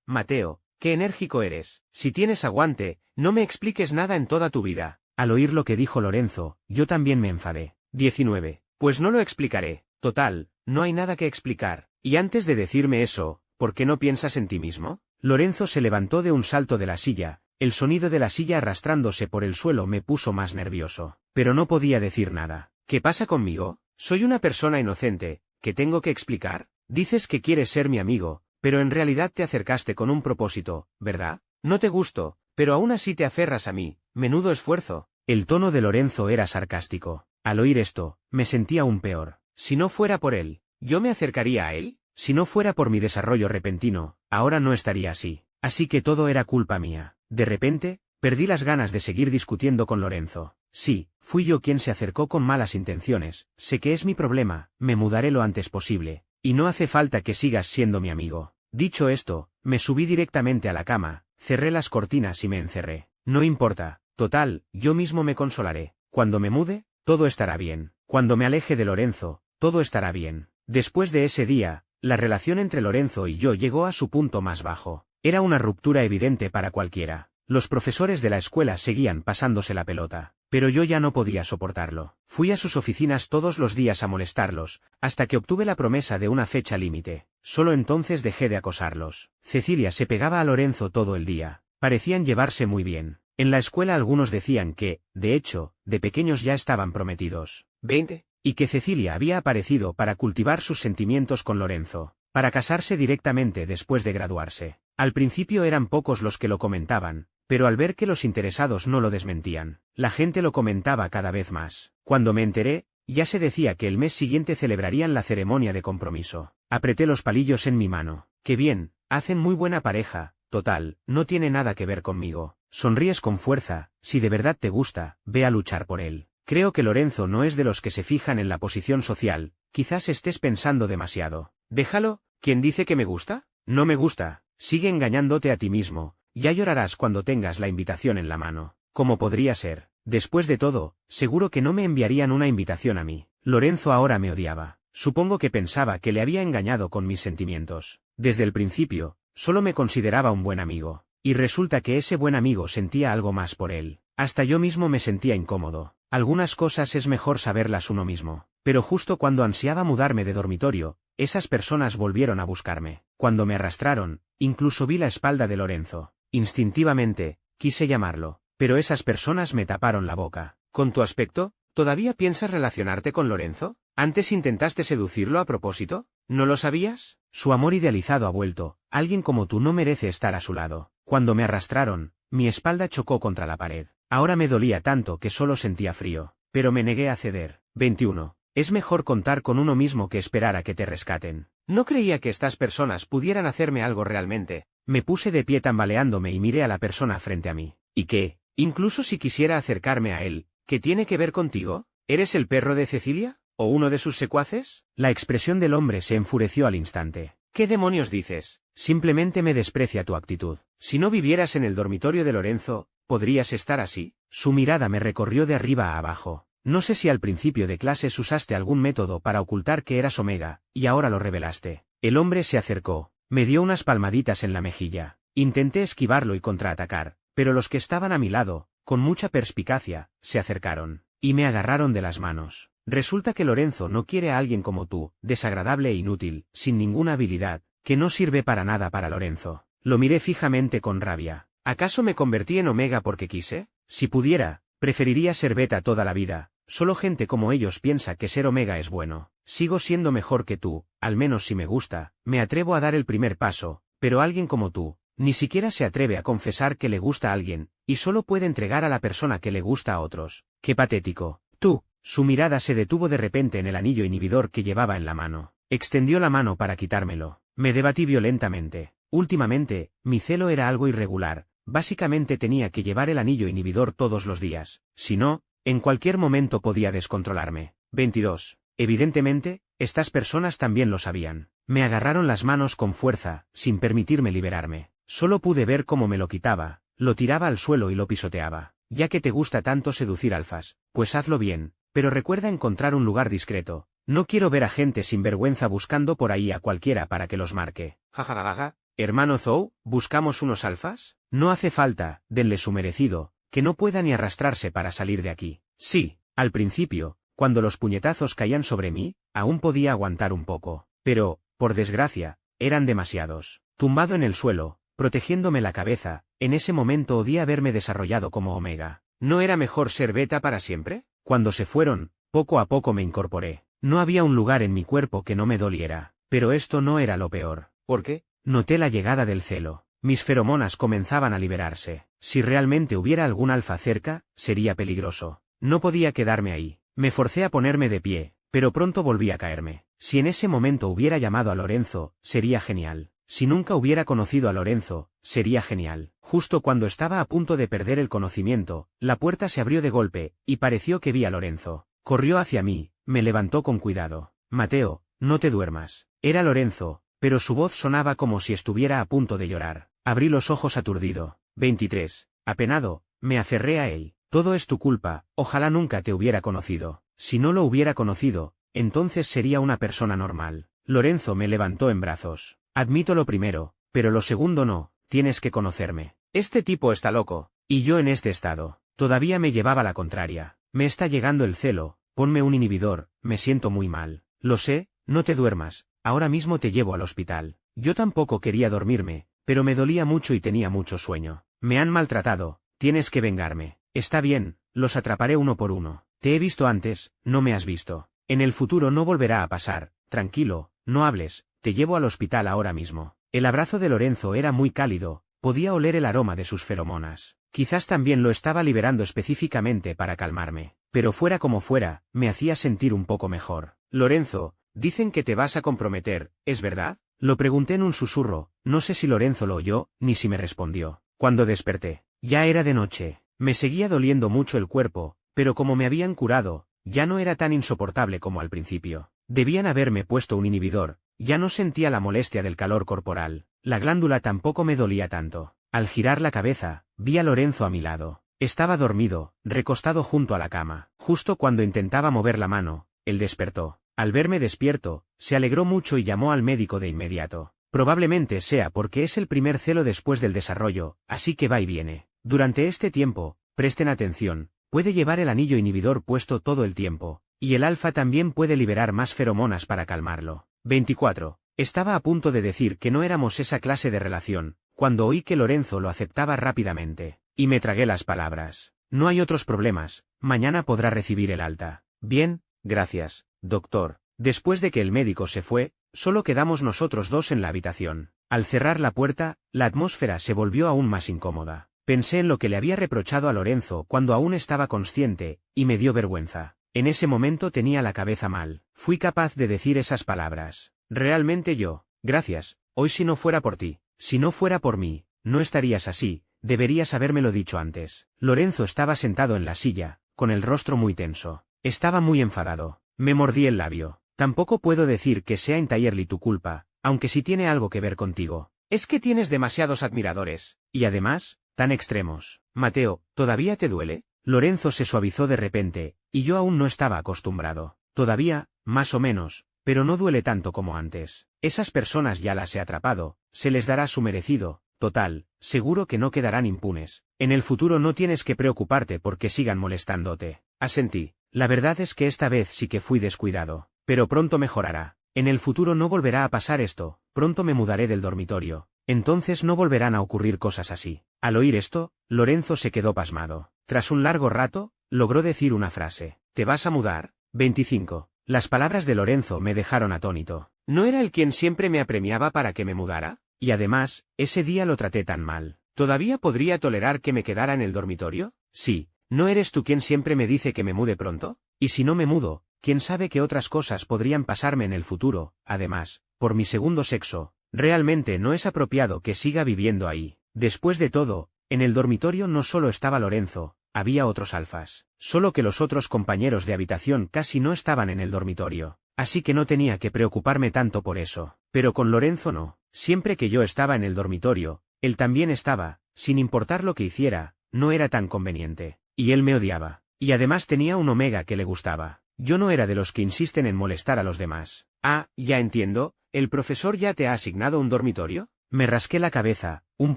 Mateo, qué enérgico eres. Si tienes aguante, no me expliques nada en toda tu vida. Al oír lo que dijo Lorenzo, yo también me enfadé. 19. Pues no lo explicaré. Total, no hay nada que explicar. Y antes de decirme eso, ¿por qué no piensas en ti mismo? Lorenzo se levantó de un salto de la silla. El sonido de la silla arrastrándose por el suelo me puso más nervioso. Pero no podía decir nada. ¿Qué pasa conmigo? Soy una persona inocente. ¿Qué tengo que explicar? Dices que quieres ser mi amigo, pero en realidad te acercaste con un propósito, ¿verdad? No te gusto, pero aún así te aferras a mí. Menudo esfuerzo. El tono de Lorenzo era sarcástico. Al oír esto, me sentía aún peor. Si no fuera por él, ¿yo me acercaría a él? Si no fuera por mi desarrollo repentino, ahora no estaría así. Así que todo era culpa mía. De repente, perdí las ganas de seguir discutiendo con Lorenzo. Sí, fui yo quien se acercó con malas intenciones, sé que es mi problema, me mudaré lo antes posible, y no hace falta que sigas siendo mi amigo. Dicho esto, me subí directamente a la cama, cerré las cortinas y me encerré. No importa, total, yo mismo me consolaré. Cuando me mude, todo estará bien. Cuando me aleje de Lorenzo, todo estará bien. Después de ese día, la relación entre Lorenzo y yo llegó a su punto más bajo. Era una ruptura evidente para cualquiera. Los profesores de la escuela seguían pasándose la pelota, pero yo ya no podía soportarlo. Fui a sus oficinas todos los días a molestarlos, hasta que obtuve la promesa de una fecha límite. Solo entonces dejé de acosarlos. Cecilia se pegaba a Lorenzo todo el día. Parecían llevarse muy bien. En la escuela algunos decían que, de hecho, de pequeños ya estaban prometidos. 20. Y que Cecilia había aparecido para cultivar sus sentimientos con Lorenzo, para casarse directamente después de graduarse. Al principio eran pocos los que lo comentaban, pero al ver que los interesados no lo desmentían, la gente lo comentaba cada vez más. Cuando me enteré, ya se decía que el mes siguiente celebrarían la ceremonia de compromiso. Apreté los palillos en mi mano. Qué bien, hacen muy buena pareja, total, no tiene nada que ver conmigo. Sonríes con fuerza, si de verdad te gusta, ve a luchar por él. Creo que Lorenzo no es de los que se fijan en la posición social, quizás estés pensando demasiado. Déjalo, ¿quién dice que me gusta? No me gusta, sigue engañándote a ti mismo, ya llorarás cuando tengas la invitación en la mano. ¿Cómo podría ser? Después de todo, seguro que no me enviarían una invitación a mí. Lorenzo ahora me odiaba. Supongo que pensaba que le había engañado con mis sentimientos. Desde el principio, solo me consideraba un buen amigo. Y resulta que ese buen amigo sentía algo más por él. Hasta yo mismo me sentía incómodo. Algunas cosas es mejor saberlas uno mismo. Pero justo cuando ansiaba mudarme de dormitorio, esas personas volvieron a buscarme. Cuando me arrastraron, incluso vi la espalda de Lorenzo. Instintivamente, quise llamarlo, pero esas personas me taparon la boca. ¿Con tu aspecto, todavía piensas relacionarte con Lorenzo? ¿Antes intentaste seducirlo a propósito? ¿No lo sabías? Su amor idealizado ha vuelto. Alguien como tú no merece estar a su lado. Cuando me arrastraron, mi espalda chocó contra la pared. Ahora me dolía tanto que solo sentía frío. Pero me negué a ceder. 21. Es mejor contar con uno mismo que esperar a que te rescaten. No creía que estas personas pudieran hacerme algo realmente. Me puse de pie tambaleándome y miré a la persona frente a mí. ¿Y qué? Incluso si quisiera acercarme a él, ¿qué tiene que ver contigo? ¿Eres el perro de Cecilia? ¿O uno de sus secuaces? La expresión del hombre se enfureció al instante. ¿Qué demonios dices? Simplemente me desprecia tu actitud. Si no vivieras en el dormitorio de Lorenzo, ¿podrías estar así? Su mirada me recorrió de arriba a abajo. No sé si al principio de clases usaste algún método para ocultar que eras Omega, y ahora lo revelaste. El hombre se acercó, me dio unas palmaditas en la mejilla. Intenté esquivarlo y contraatacar, pero los que estaban a mi lado, con mucha perspicacia, se acercaron, y me agarraron de las manos. Resulta que Lorenzo no quiere a alguien como tú, desagradable e inútil, sin ninguna habilidad, que no sirve para nada para Lorenzo. Lo miré fijamente con rabia. ¿Acaso me convertí en Omega porque quise? Si pudiera, preferiría ser Beta toda la vida. Solo gente como ellos piensa que ser Omega es bueno. Sigo siendo mejor que tú, al menos si me gusta, me atrevo a dar el primer paso, pero alguien como tú, ni siquiera se atreve a confesar que le gusta a alguien, y solo puede entregar a la persona que le gusta a otros. ¡Qué patético! Tú. Su mirada se detuvo de repente en el anillo inhibidor que llevaba en la mano. Extendió la mano para quitármelo. Me debatí violentamente. Últimamente, mi celo era algo irregular. Básicamente tenía que llevar el anillo inhibidor todos los días. Si no, en cualquier momento podía descontrolarme. 22. Evidentemente, estas personas también lo sabían. Me agarraron las manos con fuerza, sin permitirme liberarme. Solo pude ver cómo me lo quitaba, lo tiraba al suelo y lo pisoteaba. Ya que te gusta tanto seducir alfas, pues hazlo bien, pero recuerda encontrar un lugar discreto. No quiero ver a gente sin vergüenza buscando por ahí a cualquiera para que los marque. Jajajaja. Hermano Zou, ¿buscamos unos alfas? No hace falta, denle su merecido, que no pueda ni arrastrarse para salir de aquí. Sí, al principio, cuando los puñetazos caían sobre mí, aún podía aguantar un poco. Pero, por desgracia, eran demasiados. Tumbado en el suelo, protegiéndome la cabeza, en ese momento odié haberme desarrollado como Omega. ¿No era mejor ser Beta para siempre? Cuando se fueron, poco a poco me incorporé. No había un lugar en mi cuerpo que no me doliera. Pero esto no era lo peor. ¿Por qué? Noté la llegada del celo. Mis feromonas comenzaban a liberarse. Si realmente hubiera algún alfa cerca, sería peligroso. No podía quedarme ahí. Me forcé a ponerme de pie, pero pronto volví a caerme. Si en ese momento hubiera llamado a Lorenzo, sería genial. Si nunca hubiera conocido a Lorenzo, sería genial. Justo cuando estaba a punto de perder el conocimiento, la puerta se abrió de golpe, y pareció que vi a Lorenzo. Corrió hacia mí, me levantó con cuidado. Mateo, no te duermas. Era Lorenzo, pero su voz sonaba como si estuviera a punto de llorar. Abrí los ojos aturdido. 23. Apenado, me aferré a él. Todo es tu culpa, ojalá nunca te hubiera conocido. Si no lo hubiera conocido, entonces sería una persona normal. Lorenzo me levantó en brazos. Admito lo primero, pero lo segundo no, tienes que conocerme. Este tipo está loco, y yo en este estado. Todavía me llevaba la contraria. Me está llegando el celo, ponme un inhibidor, me siento muy mal. Lo sé, no te duermas, ahora mismo te llevo al hospital. Yo tampoco quería dormirme, pero me dolía mucho y tenía mucho sueño. Me han maltratado, tienes que vengarme. Está bien, los atraparé uno por uno. Te he visto antes, no me has visto. En el futuro no volverá a pasar, tranquilo, no hables, te llevo al hospital ahora mismo. El abrazo de Lorenzo era muy cálido, podía oler el aroma de sus feromonas. Quizás también lo estaba liberando específicamente para calmarme. Pero fuera como fuera, me hacía sentir un poco mejor. Lorenzo, dicen que te vas a comprometer, ¿es verdad? Lo pregunté en un susurro, no sé si Lorenzo lo oyó, ni si me respondió. Cuando desperté, ya era de noche. Me seguía doliendo mucho el cuerpo, pero como me habían curado, ya no era tan insoportable como al principio. Debían haberme puesto un inhibidor, ya no sentía la molestia del calor corporal. La glándula tampoco me dolía tanto. Al girar la cabeza, vi a Lorenzo a mi lado. Estaba dormido, recostado junto a la cama. Justo cuando intentaba mover la mano, él despertó. Al verme despierto, se alegró mucho y llamó al médico de inmediato. Probablemente sea porque es el primer celo después del desarrollo, así que va y viene. Durante este tiempo, presten atención, puede llevar el anillo inhibidor puesto todo el tiempo, y el alfa también puede liberar más feromonas para calmarlo. 24. Estaba a punto de decir que no éramos esa clase de relación, cuando oí que Lorenzo lo aceptaba rápidamente, y me tragué las palabras. No hay otros problemas, mañana podrá recibir el alta. Bien, gracias, doctor. Después de que el médico se fue, solo quedamos nosotros dos en la habitación. Al cerrar la puerta, la atmósfera se volvió aún más incómoda. Pensé en lo que le había reprochado a Lorenzo cuando aún estaba consciente, y me dio vergüenza. En ese momento tenía la cabeza mal. Fui capaz de decir esas palabras. Realmente gracias, hoy si no fuera por ti, si no fuera por mí, no estarías así, deberías habérmelo dicho antes. Lorenzo estaba sentado en la silla, con el rostro muy tenso. Estaba muy enfadado. Me mordí el labio. Tampoco puedo decir que sea entirely tu culpa, aunque sí tiene algo que ver contigo. Es que tienes demasiados admiradores. Y además, tan extremos. Mateo, ¿todavía te duele? Lorenzo se suavizó de repente, y yo aún no estaba acostumbrado. Todavía, más o menos, pero no duele tanto como antes. Esas personas ya las he atrapado, se les dará su merecido, total, seguro que no quedarán impunes. En el futuro no tienes que preocuparte porque sigan molestándote. Asentí. La verdad es que esta vez sí que fui descuidado, pero pronto mejorará. En el futuro no volverá a pasar esto, pronto me mudaré del dormitorio. Entonces no volverán a ocurrir cosas así. Al oír esto, Lorenzo se quedó pasmado. Tras un largo rato, logró decir una frase. ¿Te vas a mudar? 25. Las palabras de Lorenzo me dejaron atónito. ¿No era él quien siempre me apremiaba para que me mudara? Y además, ese día lo traté tan mal. ¿Todavía podría tolerar que me quedara en el dormitorio? Sí. ¿No eres tú quien siempre me dice que me mude pronto? Y si no me mudo, quién sabe qué otras cosas podrían pasarme en el futuro. Además, por mi segundo sexo, realmente no es apropiado que siga viviendo ahí. Después de todo, en el dormitorio no solo estaba Lorenzo, había otros alfas. Solo que los otros compañeros de habitación casi no estaban en el dormitorio, así que no tenía que preocuparme tanto por eso. Pero con Lorenzo no. Siempre que yo estaba en el dormitorio, él también estaba, sin importar lo que hiciera, no era tan conveniente. Y él me odiaba. Y además tenía un omega que le gustaba. Yo no era de los que insisten en molestar a los demás. Ah, ya entiendo, ¿el profesor ya te ha asignado un dormitorio? Me rasqué la cabeza, un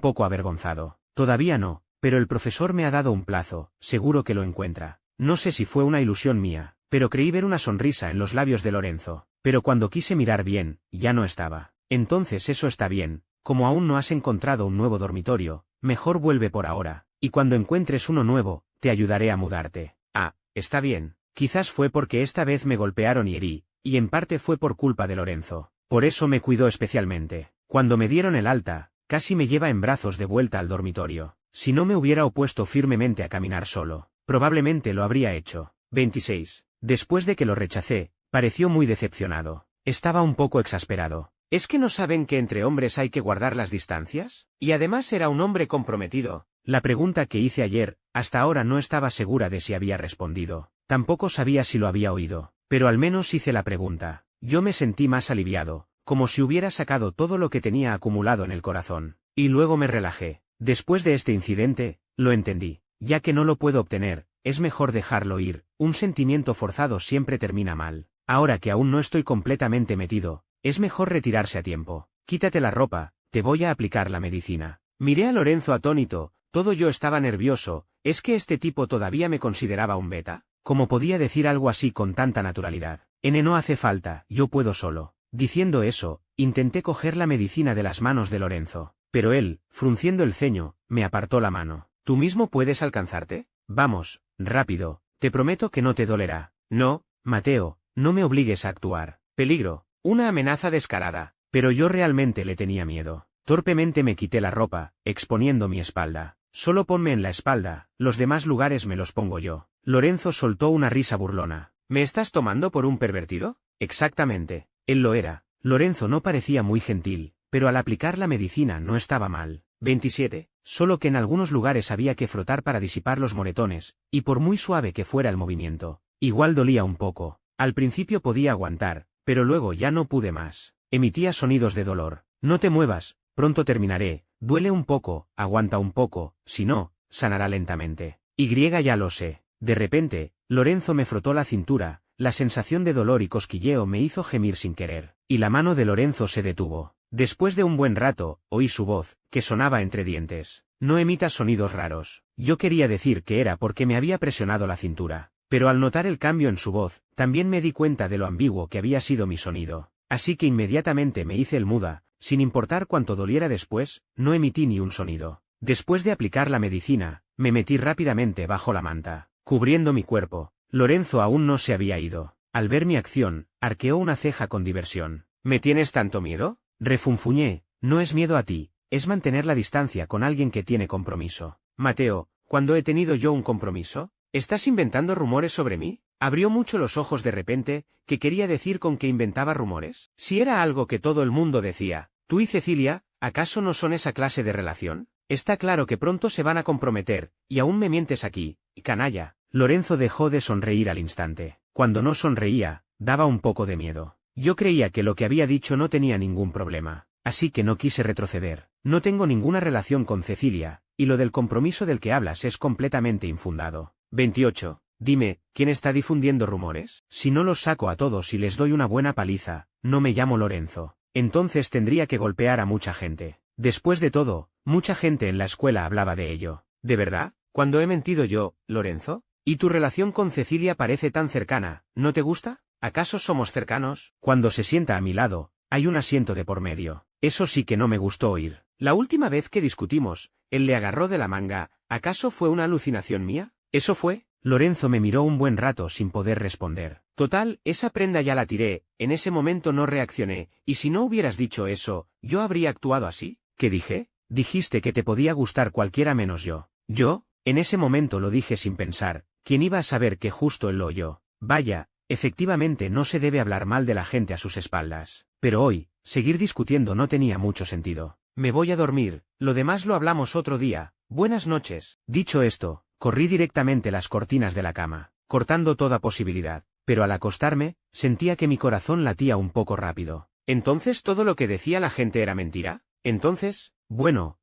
poco avergonzado. Todavía no, pero el profesor me ha dado un plazo, seguro que lo encuentra. No sé si fue una ilusión mía, pero creí ver una sonrisa en los labios de Lorenzo. Pero cuando quise mirar bien, ya no estaba. Entonces eso está bien, como aún no has encontrado un nuevo dormitorio, mejor vuelve por ahora, y cuando encuentres uno nuevo, te ayudaré a mudarte. Ah, está bien. Quizás fue porque esta vez me golpearon y herí, y en parte fue por culpa de Lorenzo. Por eso me cuidó especialmente. Cuando me dieron el alta, casi me lleva en brazos de vuelta al dormitorio. Si no me hubiera opuesto firmemente a caminar solo, probablemente lo habría hecho. 26. Después de que lo rechacé, pareció muy decepcionado. Estaba un poco exasperado. ¿Es que no saben que entre hombres hay que guardar las distancias? Y además era un hombre comprometido. La pregunta que hice ayer, hasta ahora no estaba segura de si había respondido. Tampoco sabía si lo había oído, pero al menos hice la pregunta. Yo me sentí más aliviado, como si hubiera sacado todo lo que tenía acumulado en el corazón. Y luego me relajé. Después de este incidente, lo entendí. Ya que no lo puedo obtener, es mejor dejarlo ir. Un sentimiento forzado siempre termina mal. Ahora que aún no estoy completamente metido, es mejor retirarse a tiempo. Quítate la ropa, te voy a aplicar la medicina. Miré a Lorenzo atónito. Todo yo estaba nervioso. ¿Es que este tipo todavía me consideraba un beta? ¿Cómo podía decir algo así con tanta naturalidad? No hace falta, yo puedo solo. Diciendo eso, intenté coger la medicina de las manos de Lorenzo, pero él, frunciendo el ceño, me apartó la mano. ¿Tú mismo puedes alcanzarte? Vamos, rápido, te prometo que no te dolerá. No, Mateo, no me obligues a actuar. Peligro, una amenaza descarada. Pero yo realmente le tenía miedo. Torpemente me quité la ropa, exponiendo mi espalda. Solo ponme en la espalda, los demás lugares me los pongo yo. Lorenzo soltó una risa burlona. ¿Me estás tomando por un pervertido? Exactamente, él lo era. Lorenzo no parecía muy gentil, pero al aplicar la medicina no estaba mal. 27. Solo que en algunos lugares había que frotar para disipar los moretones, y por muy suave que fuera el movimiento, igual dolía un poco. Al principio podía aguantar, pero luego ya no pude más. Emitía sonidos de dolor. No te muevas, pronto terminaré. Duele un poco, aguanta un poco, si no, sanará lentamente. Ya lo sé. De repente, Lorenzo me frotó la cintura, la sensación de dolor y cosquilleo me hizo gemir sin querer, y la mano de Lorenzo se detuvo. Después de un buen rato, oí su voz, que sonaba entre dientes. no emitas sonidos raros. Yo quería decir que era porque me había presionado la cintura. Pero al notar el cambio en su voz, también me di cuenta de lo ambiguo que había sido mi sonido. Así que inmediatamente me hice el muda, sin importar cuánto doliera después, no emití ni un sonido. Después de aplicar la medicina, me metí rápidamente bajo la manta, cubriendo mi cuerpo. Lorenzo aún no se había ido. Al ver mi acción, arqueó una ceja con diversión. ¿Me tienes tanto miedo? Refunfuñé. No es miedo a ti, es mantener la distancia con alguien que tiene compromiso. Mateo, ¿cuándo he tenido yo un compromiso? ¿Estás inventando rumores sobre mí? Abrió mucho los ojos de repente, ¿qué quería decir con que inventaba rumores? Si era algo que todo el mundo decía, tú y Cecilia, ¿acaso no son esa clase de relación? Está claro que pronto se van a comprometer, y aún me mientes aquí, canalla. Lorenzo dejó de sonreír al instante. Cuando no sonreía, daba un poco de miedo. Yo creía que lo que había dicho no tenía ningún problema, así que no quise retroceder. No tengo ninguna relación con Cecilia, y lo del compromiso del que hablas es completamente infundado. 28. Dime, ¿quién está difundiendo rumores? Si no los saco a todos y les doy una buena paliza, no me llamo Lorenzo. Entonces tendría que golpear a mucha gente. Después de todo, mucha gente en la escuela hablaba de ello. ¿De verdad? ¿Cuándo he mentido yo, Lorenzo? ¿Y tu relación con Cecilia parece tan cercana, no te gusta? ¿Acaso somos cercanos? Cuando se sienta a mi lado, hay un asiento de por medio. Eso sí que no me gustó oír. La última vez que discutimos, él le agarró de la manga. ¿Acaso fue una alucinación mía? ¿Eso fue? Lorenzo me miró un buen rato sin poder responder. Total, esa prenda ya la tiré, en ese momento no reaccioné, y si no hubieras dicho eso, ¿yo habría actuado así? ¿Qué dije? Dijiste que te podía gustar cualquiera menos yo. ¿Yo? En ese momento lo dije sin pensar. ¿Quién iba a saber que justo él lo oyó? Vaya, efectivamente no se debe hablar mal de la gente a sus espaldas. Pero hoy, seguir discutiendo no tenía mucho sentido. Me voy a dormir, lo demás lo hablamos otro día. Buenas noches. Dicho esto, corrí directamente las cortinas de la cama, cortando toda posibilidad. Pero al acostarme, sentía que mi corazón latía un poco rápido. ¿Entonces todo lo que decía la gente era mentira? Entonces, bueno,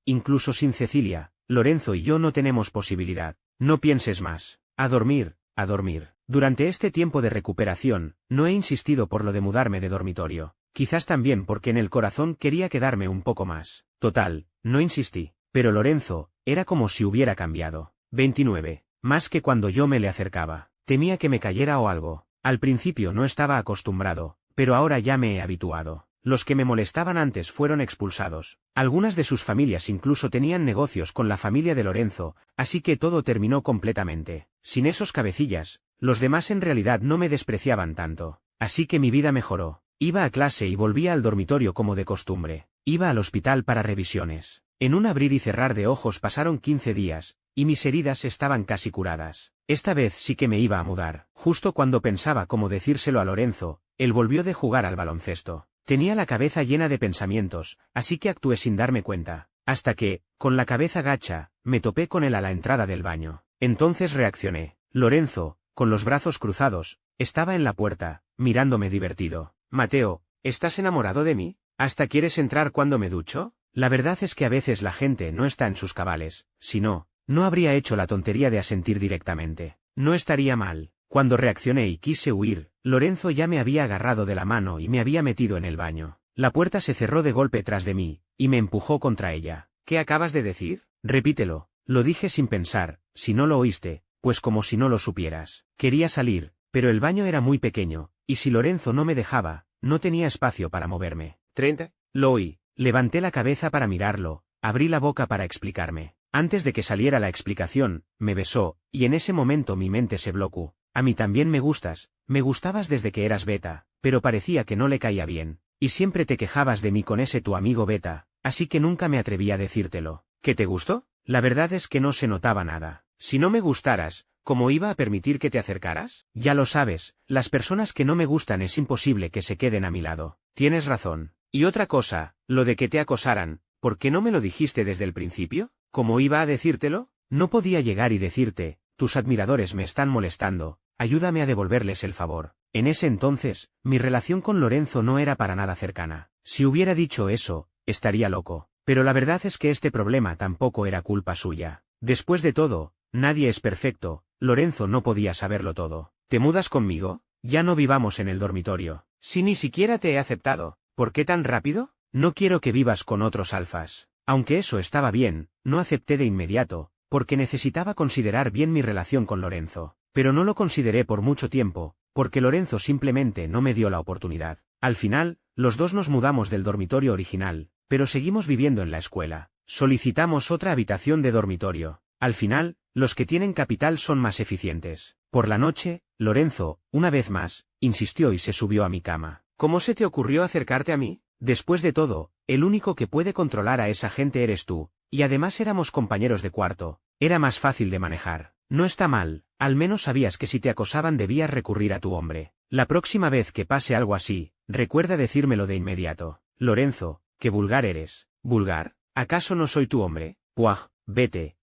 incluso sin Cecilia, Lorenzo y yo no tenemos posibilidad. No pienses más. A dormir, a dormir. Durante este tiempo de recuperación, no he insistido por lo de mudarme de dormitorio. Quizás también porque en el corazón quería quedarme un poco más. Total, no insistí. Pero Lorenzo, era como si hubiera cambiado. 29. Más que cuando yo me le acercaba. Temía que me cayera o algo. Al principio no estaba acostumbrado, pero ahora ya me he habituado. Los que me molestaban antes fueron expulsados. Algunas de sus familias incluso tenían negocios con la familia de Lorenzo, así que todo terminó completamente. Sin esos cabecillas, los demás en realidad no me despreciaban tanto. Así que mi vida mejoró. Iba a clase y volvía al dormitorio como de costumbre. Iba al hospital para revisiones. En un abrir y cerrar de ojos pasaron 15 días, y mis heridas estaban casi curadas. Esta vez sí que me iba a mudar. Justo cuando pensaba cómo decírselo a Lorenzo, él volvió de jugar al baloncesto. Tenía la cabeza llena de pensamientos, así que actué sin darme cuenta, hasta que, con la cabeza gacha, me topé con él a la entrada del baño. Entonces reaccioné. Lorenzo, con los brazos cruzados, estaba en la puerta, mirándome divertido. Mateo, ¿estás enamorado de mí? ¿Hasta quieres entrar cuando me ducho? La verdad es que a veces la gente no está en sus cabales, si no, no habría hecho la tontería de asentir directamente. No estaría mal. Cuando reaccioné y quise huir, Lorenzo ya me había agarrado de la mano y me había metido en el baño. La puerta se cerró de golpe tras de mí, y me empujó contra ella. ¿Qué acabas de decir? Repítelo. Lo dije sin pensar, si no lo oíste, pues como si no lo supieras. Quería salir, pero el baño era muy pequeño, y si Lorenzo no me dejaba, no tenía espacio para moverme. 30. Lo oí. Levanté la cabeza para mirarlo, abrí la boca para explicarme. Antes de que saliera la explicación, me besó, y en ese momento mi mente se bloqueó. A mí también me gustas, me gustabas desde que eras Beta, pero parecía que no le caía bien, y siempre te quejabas de mí con ese tu amigo Beta, así que nunca me atreví a decírtelo. ¿Qué te gustó? La verdad es que no se notaba nada. Si no me gustaras, ¿cómo iba a permitir que te acercaras? Ya lo sabes, las personas que no me gustan es imposible que se queden a mi lado. Tienes razón. Y otra cosa, lo de que te acosaran, ¿por qué no me lo dijiste desde el principio? ¿Cómo iba a decírtelo? No podía llegar y decirte, tus admiradores me están molestando, ayúdame a devolverles el favor. En ese entonces, mi relación con Lorenzo no era para nada cercana. Si hubiera dicho eso, estaría loco. Pero la verdad es que este problema tampoco era culpa suya. Después de todo, nadie es perfecto, Lorenzo no podía saberlo todo. ¿Te mudas conmigo? Ya no vivamos en el dormitorio. Si ni siquiera te he aceptado, ¿por qué tan rápido? No quiero que vivas con otros alfas. Aunque eso estaba bien, no acepté de inmediato, porque necesitaba considerar bien mi relación con Lorenzo. Pero no lo consideré por mucho tiempo, porque Lorenzo simplemente no me dio la oportunidad. Al final, los dos nos mudamos del dormitorio original, pero seguimos viviendo en la escuela. Solicitamos otra habitación de dormitorio. Al final, los que tienen capital son más eficientes. Por la noche, Lorenzo, una vez más, insistió y se subió a mi cama. ¿Cómo se te ocurrió acercarte a mí? Después de todo, el único que puede controlar a esa gente eres tú, y además éramos compañeros de cuarto. Era más fácil de manejar. No está mal, al menos sabías que si te acosaban debías recurrir a tu hombre. La próxima vez que pase algo así, recuerda decírmelo de inmediato. Lorenzo, qué vulgar eres. ¿Vulgar? ¿Acaso no soy tu hombre? Puaj, vete,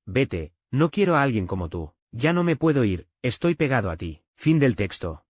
no quiero a alguien como tú. Ya no me puedo ir, estoy pegado a ti. Fin del texto.